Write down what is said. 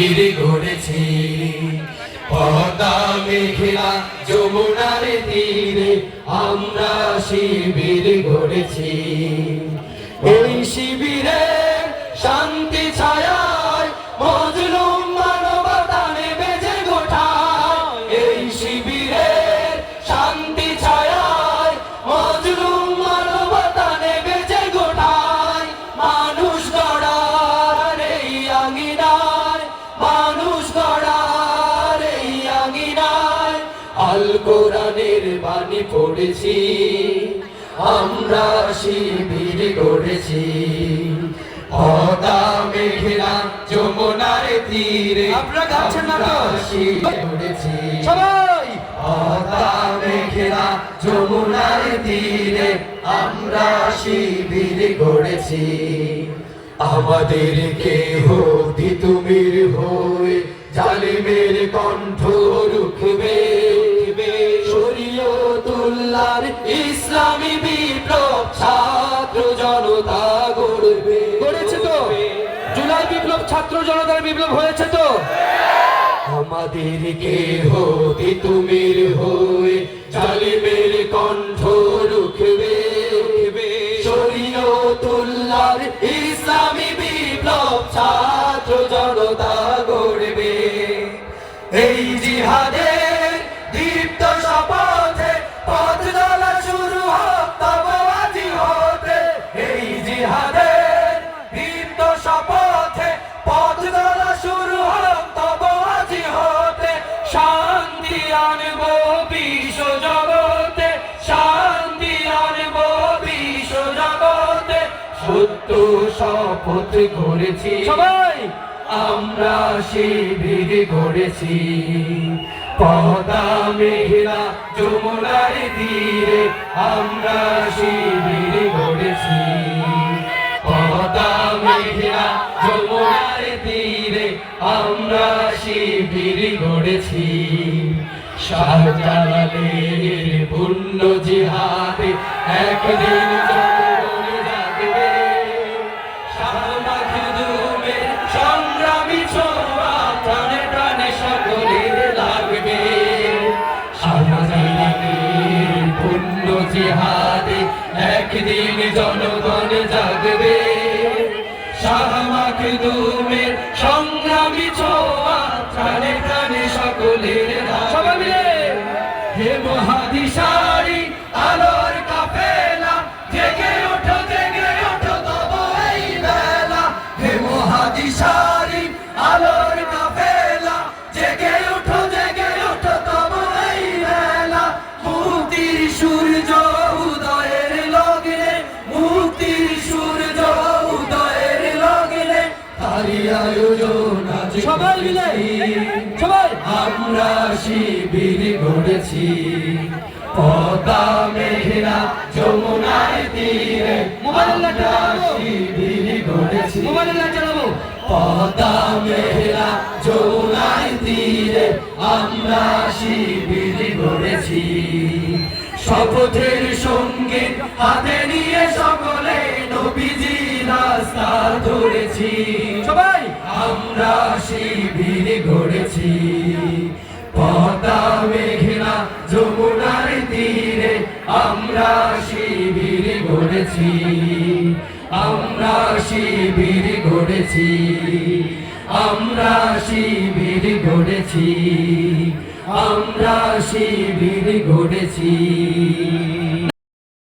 শিবির গড়েছি। পদ্মা মেঘনা যমুনার তীরে আমরা শিবির গড়েছি। এই শিবিরে শান্তি ছায়ায় মজলুম মানবতা নেবে যে গোঠায়। এই শিবিরে শান্তি ছায়ায় মজলুম মানবতা নেবে যে গোঠায়। মানুষ গড়ার এই আঙিনায়, মানুষ গড়ার এই আঙিনায় আল কোরআনের বাণী পড়েছি। আমরা শিবির গড়েছি। পদ্মা মেঘনা যমুনার তীরে আমরা শিবির গড়েছি। সবাই পদ্মা মেঘনা যমুনার তীরে আমরা শিবির গড়েছি। আমাদের কেহ তিতুমির হয়ে জালিমের কণ্ঠ রুখবে। শরীয়তুল্লাহর ইসলামী বিপ্লব ছাত্র জনতা গড়বে। গড়েছে তো? জুলাই বিপ্লব ছাত্র জনতার বিপ্লব হয়েছে তো? আমাদের কেহ তিতুমির হয়ে জালিমের কণ্ঠ রুখবে। শরীয়তুল্লাহর ইসলামী বিপ্লব ছাত্র জনতা গড়বে। এই জিহাদের দীপ্ত শপথে পথ চলা শুরু হোক তব আজি হতে। এই জিহাদের দীপ্ত শপথে পথ চলা শুরু হোক তব আজি হতে। শান্তি আনব বিশ্ব জগতে, শান্তি আনব বিশ্ব জগতে। সত্য শপথ করেছি সবাই আমরা শিবির গড়েছি। পদ্মা মেঘনা যমুনার তীরে আমরা শিবির গড়েছি। পদ্মা মেঘনা যমুনার তীরে আমরা শিবির গড়েছি। শাহজালালের পুণ্য জিহাদে একদিন জনগণ জাগবে। শাহ মাখদুমের সংগ্রামী ছোঁয়া প্রাণে প্রাণে সকলের লাগবে। শাহজালালের পুণ্য জিহাদে একদিন জনগণ জাগবে। শাহ মাখদুমের সংগ্রামী ছোঁয়া প্রাণে প্রাণে সকলের লাগবে। হে মহাদিশারি আলোর কাফেলা জেগে ওঠো তব এই বেলা। হে মহাদিশারি আলোর কাফেলা জেগে ওঠো তব এই বেলা। মুক্তির সূর্য উদয়ের লগ্নে, মুক্তির সূর্য উদয়ের লগ্নে তারি আয়োজন আজ সবাই মিলে সবাই আমরা শিবির গড়েছি। পদ্মা মেঘনা যমুনার তীরে আমরা শিবির গড়েছি। পদ্মা মেঘনা যমুনার তীরে আমরা শিবির গড়েছি। শপথের সঙ্গীত হাতে নিয়ে সকলে নবীজি রাস্তা ধরেছি। সবাই আমরা শিবির গড়েছি। পদ্মা মেঘনা যমুনার তীরে আমরা শিবির গড়েছি। আমরা শিবির গড়েছি। আমরা শিবির গড়েছি। আমরা শিবির গড়েছি।